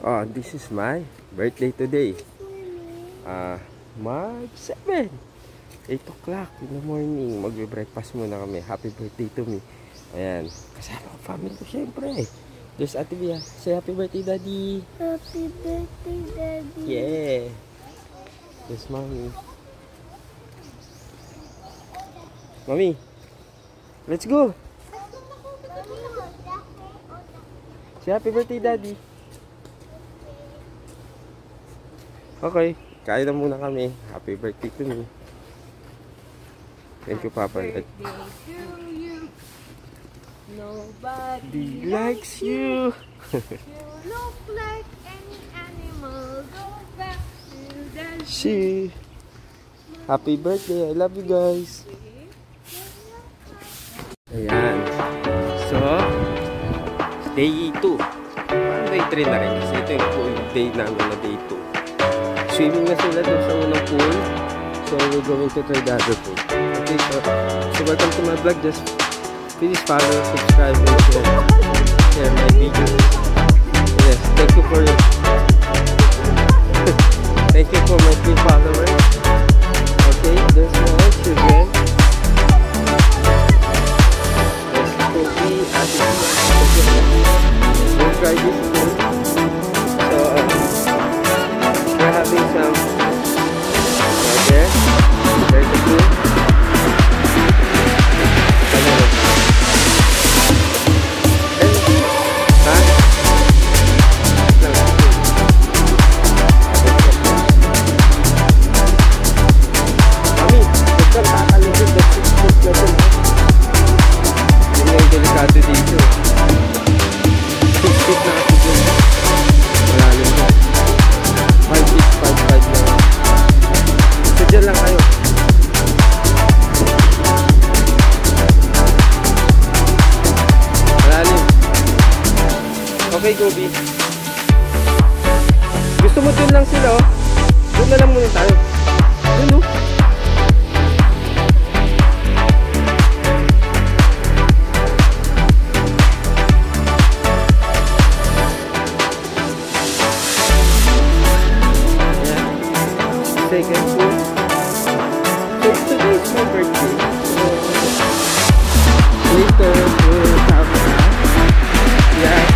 Oh, this is my birthday today. March 7, 8 o'clock in the morning. Magbe-breakfast muna kami. Happy birthday to me. Ayan. Kasama ang family ko syempre. There's Ate Bia. Say happy birthday, Daddy. Happy birthday, Daddy. Yeah. Yes, Mommy. Mommy. Let's go. Say happy birthday, Daddy. Okay, kain na muna kami. Happy birthday to me. Thank you, Papa. Happy birthday to you. Nobody likes you. You look like any animal. Go back to the She. Happy birthday. I love you guys. Ayan. So, day 2. Parang day 3 na rin. Kasi ito yung full day namin na day 2. Swimming na sila doon sa unang pool. So, we're going to try the other pool. Okay, so welcome to my vlog. Just please follow, subscribe, and share my videos. Yes, thank you for thank you for my 3 followers. Okay, there's my children. Yes, Kobe, Ate, we'll try this pool. So, we're having some right there. There's the pool. Okay, Gobi. Gusto mo dun lang sila, oh. Doon na lang muna tayo. Dun, oh. Ayan. Second pool. So, today is my birthday. So, later, we'll have yeah.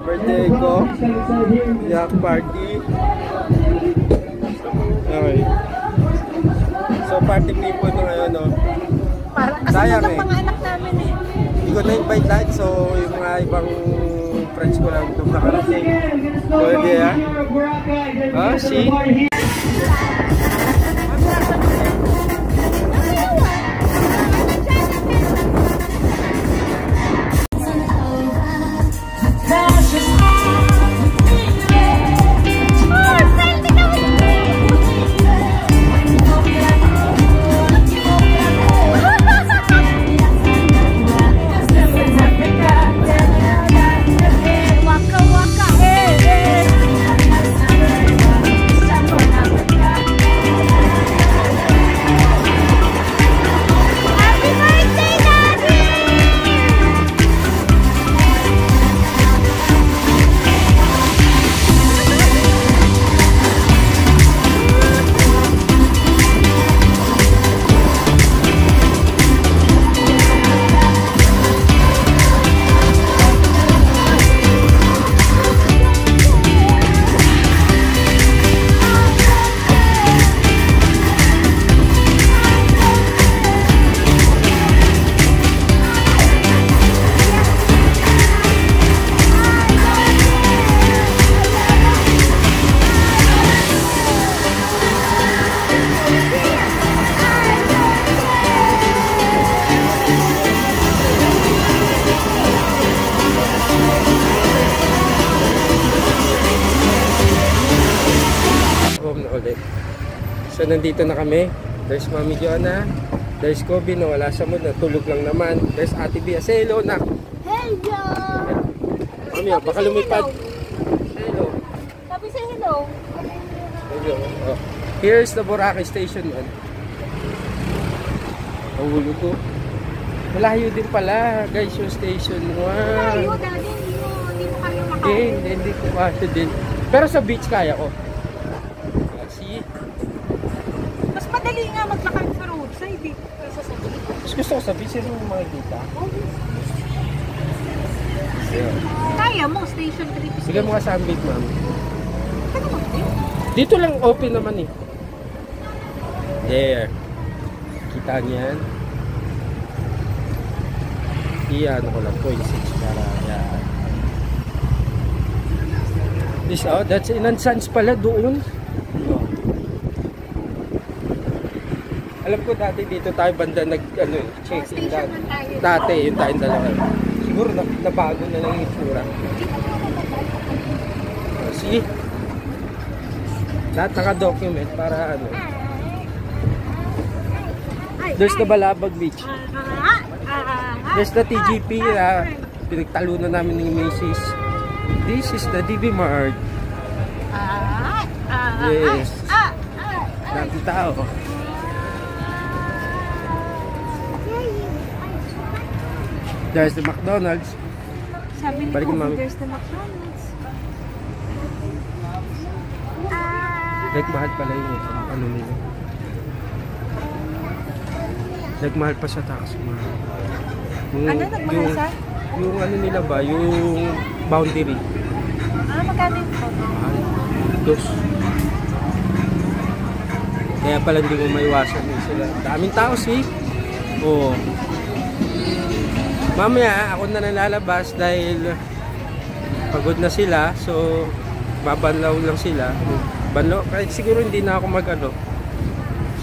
Birthday ko, yak party. Okay. So party people na ngayon, no? Parang kasi sayang yung mga anak namin eh. Hindi ko na-invite lahat, so yung mga ibang friends ko lang itong nakarating. So yeah. Ah, see? So nandito na kami. There's Mami Joanna. There's Kobe na wala sa mood, natulog lang naman. There's Ate Bia. Say hello, nak. Hello! Mami, baka lumipad. Hello. Sabi say hello. Hello. Oh. Here's the Boracay Station. Pahulo ko. Malayo din pala, guys, yung station. Wow. Malayo, daddy. Hindi mo kayo makain. Hindi ko kasi din. Pero sa beach kaya ko. See? Mas madali nga maglakad sa roadside eh. Kaysa sa beach. Mas gusto ko sa beach, sino mo makikita? Kaya mo, station 3 to Bigyan station. mo ka sa ambit, ma'am. Ano mo? Dito lang open naman eh. There. Kita niyan. Iyan ko lang 0.6 para yan. This out, that's Inansans pala doon. Oh. Alam ko dati dito tayo banda check in dati yung tayong dalawa. Siguro nabago na lang yung itsura. See? Lahat naka-document para ano. There's the Balabag Beach. There's the TGP na pinagtalunan namin ni Macy's. This is the DB Mart. Yes. Daming tao. There's the McDonald's. Sabi ni Balik Kobe, Mami. there's the McDonald's. Like mahal pala yung ano nila. Like mahal pa sa taas. Yung, Ano? Nagmahal sa? Yung ano nila ba? Yung boundary. Magkano yung Dos. Kaya pala hindi ko maiwasan din sila. Daming tao si. Oo. Mamaya ako na nalalabas dahil pagod na sila, so babanlaw lang sila. Banlaw, kahit siguro hindi na ako mag-ano,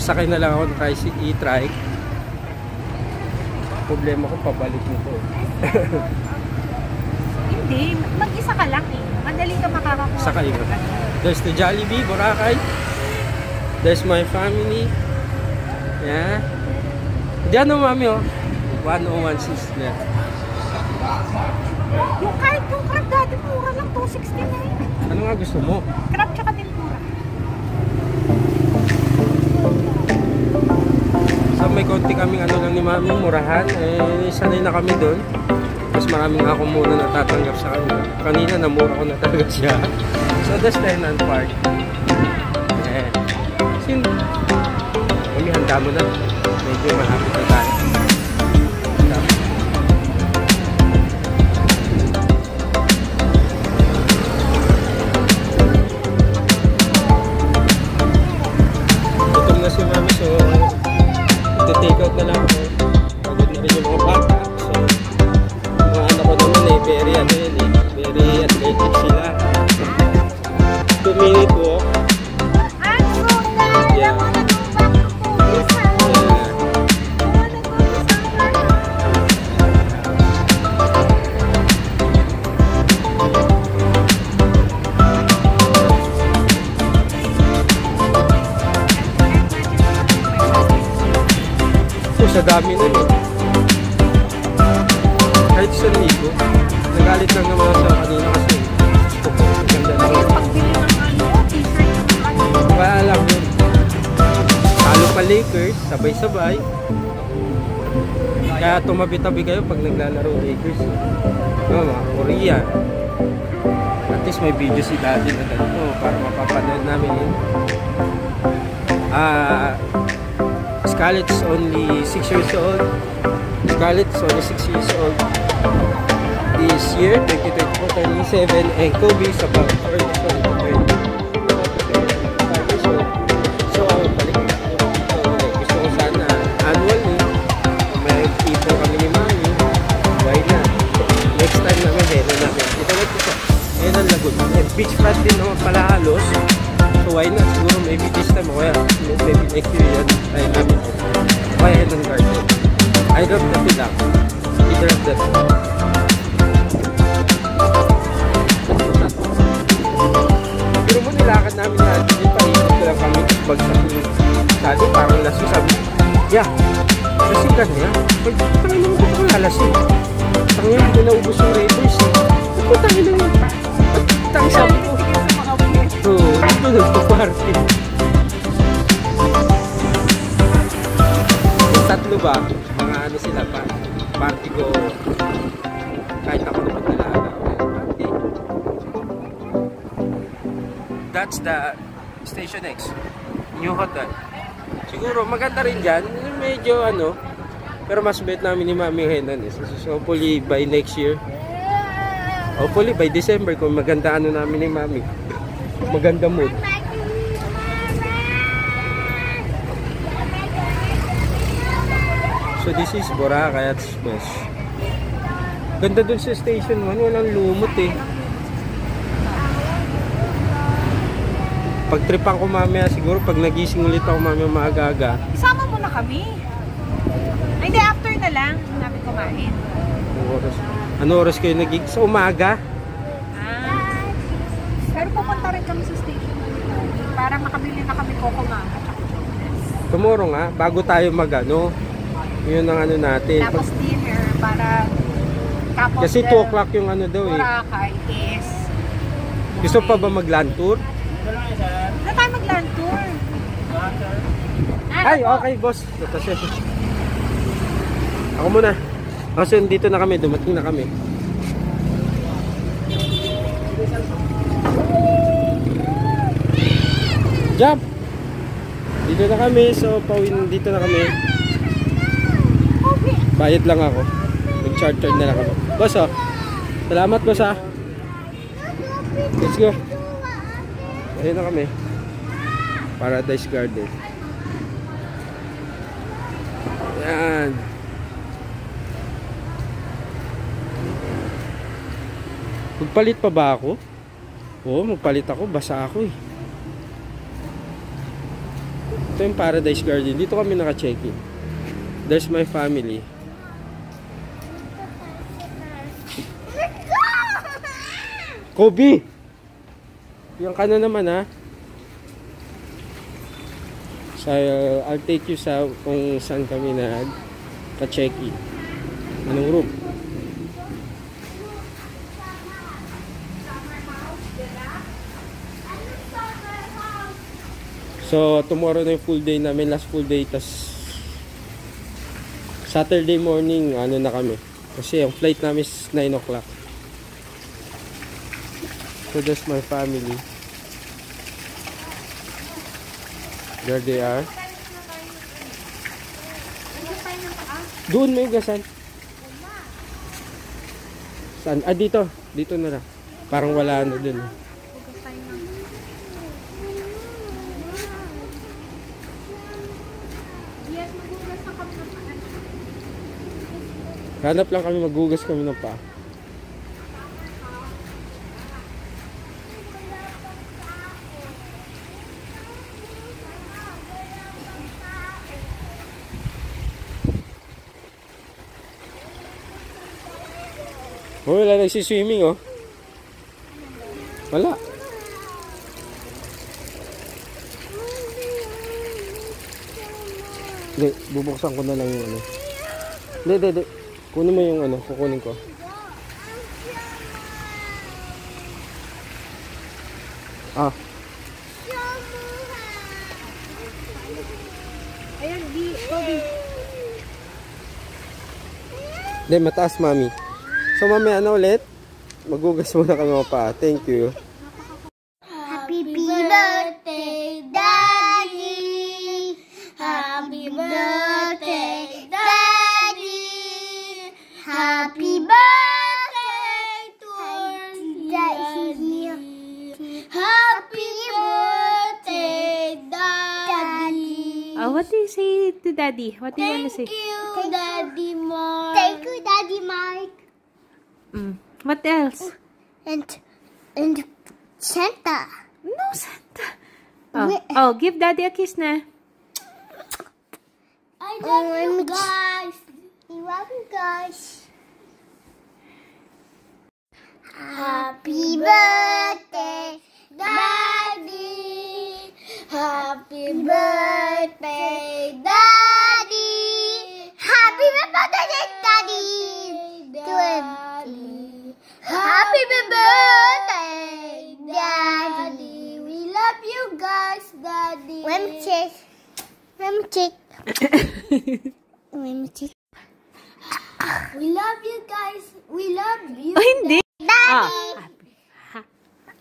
sakay na lang ako ng e-trike. Problema ko, pabalik nito. Hindi, mag-isa ka lang eh. Madali ka makakakuha. Sakay ko. There's the Jollibee, Boracay. There's my family. Yeah. Diyan o mami oh. 1016 na. Yung kahit yung crab dati mura lang, 269. Ano nga gusto mo? Crab tsaka tempura. So may konti kaming ano lang ni mami, murahan. Eh, sanay na kami doon. Mas maraming ako muna natatanggap sa kanya. Kanina namura ko na talaga siya. So that's Tenant Park. Eh. Mami, handa mo na. Medyo malapit na tayo. Gutom na si mami, so ito-take out na lang ako. Pagod na rin yung mga bata. So, mga anak ko naman eh, very athletic sila. 2 minute walk. Yeah. Sa dami nun eh. Kahit sa ligo. Nagalit lang naman sa kanina kasi ganda lang. Pagbili ng ano, t-shirt ng ano. Wala lang yun. Talo pa Lakers, sabay-sabay. Kaya tumabi-tabi kayo pag naglalaro Lakers. Mga Korea. At least may video si daddy na ganito para mapapanood namin yun. Scarlett is only 6 years old. Scarlett is only 6 years old. This year, 2024, turning 7. And Kobe is about 4 years old. So, balik na ako. Gusto ko sana annually, may ipon kami ni mami. Why not? Next time namin, meron namin. Ito na ito. Ayan ang lagot. And beachfront din naman pala halos. So why not? Siguro maybe this time o kaya maybe next year yan ay namin ito. Kaya yan ang garden. I love the lang. Either of that. Pero mo nilakad namin na hindi pa ikot ko lang kami bagsak yung dati parang laso sabi. Yeah. Lasing ka niya. Tangin naman ko kung lalasing. Tangin hindi ko naubos yung Raiders. Tangin naman. Tangin sabi ko. Oo, ito nagpa-party. Yung tatlo ba, mga ano sila pa, party ko, kahit ako naman nalaala. Okay. That's the Station X, New Hotel. Siguro maganda rin dyan, medyo ano, pero mas bet namin ni Mami Henan eh. So hopefully by next year, hopefully by December kung maganda ano namin ni Mami. Maganda mood. So this is Boracay at Smash. Ganda dun sa Station 1, walang lumot eh. Pagtripan ko mamaya siguro pag nagising ulit ako mamaya maaga-aga. Isama mo na kami. Ay, hindi, after na lang namin kumain. Ano oras kayo nagig? Sa umaga? Pero pupunta rin kami sa station para makabili na kami Coco Mama. Tomorrow nga, bago tayo mag-ano, yun ang ano natin. Tapos dinner para kapos. Kasi 2 o'clock yung ano daw eh. Boracay is... Gusto pa ba mag-land tour? Na tayo mag-land tour. Ay, okay boss. Ako muna. Kasi dito na kami, dumating na kami. Jump! Dito na kami, so pawin dito na kami. Bayad lang ako. Mag-charter na lang kami. Boss oh. Salamat boss ah. Let's go. Ayun na kami. Paradise Garden. Yan. Magpalit pa ba ako? Oo, magpalit ako. Basa ako eh. Ito yung Paradise Garden. Dito kami naka-check-in. There's my family. Kobe! Yung ka na naman ha. So, I'll take you sa kung saan kami nag-check-in. Anong room? So, tomorrow na yung full day namin. Last full day. Tas Saturday morning, ano na kami. Kasi yung flight namin is 9 o'clock. So, that's my family. There they are. Doon may gasan. Saan? Ah, dito. Dito na lang. Parang wala na dun. Hanap lang kami, maghugas kami ng paa. Oh, wala nagsiswimming oh. Wala. Hindi, bubuksan ko na lang yung ano. Hindi. Kunin mo yung ano, kukunin ko. Ah. Ayan, Kobe. Hindi, mataas mami. So mamaya ano ulit? Magugas muna kami mga paa. Thank you. Happy birthday, Daddy. Happy birthday, Daddy. Happy birthday to Daddy. Happy birthday, Daddy. What do you say to Daddy? What do you want to say? Thank you, Daddy Mark. Thank you, Daddy Mark. What else? And Santa. No, Santa. Oh, give Daddy a kiss na. I love you guys. I love you guys. Happy birthday, Daddy. Happy birthday, Daddy. Happy birthday, Daddy. Happy birthday, Daddy. We love you guys, Daddy. Let me check. We love you guys. We love you. Oh, hindi. Daddy.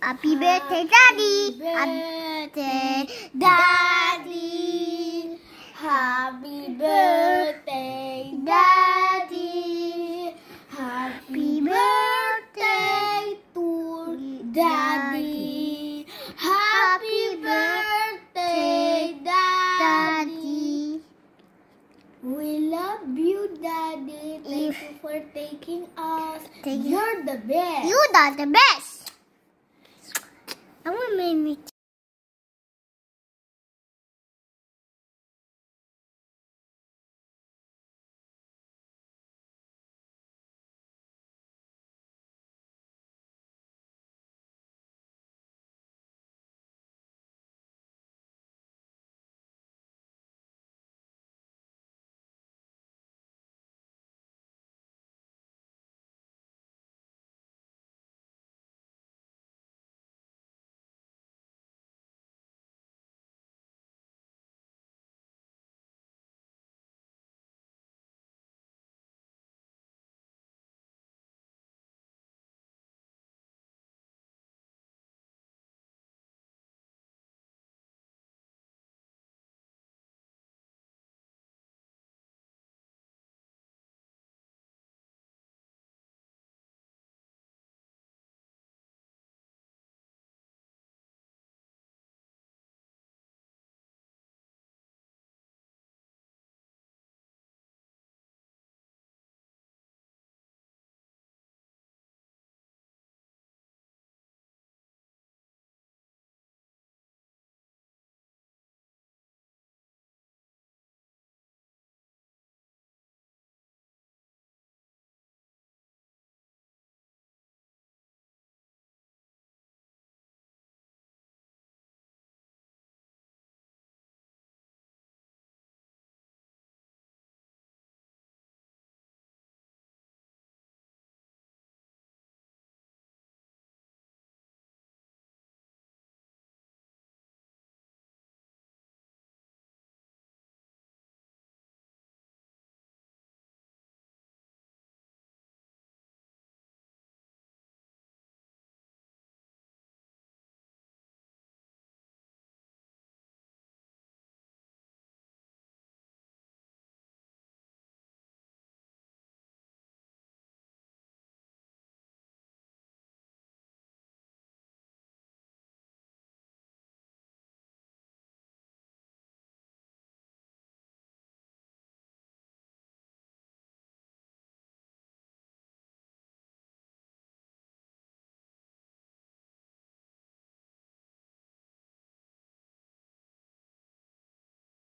Happy birthday, Daddy. Happy birthday, Daddy. Happy birthday, Daddy. Happy birthday to Daddy. Happy birthday, Daddy. We love you, Daddy. Thank you for taking us. You're the best. You're the best. I want to make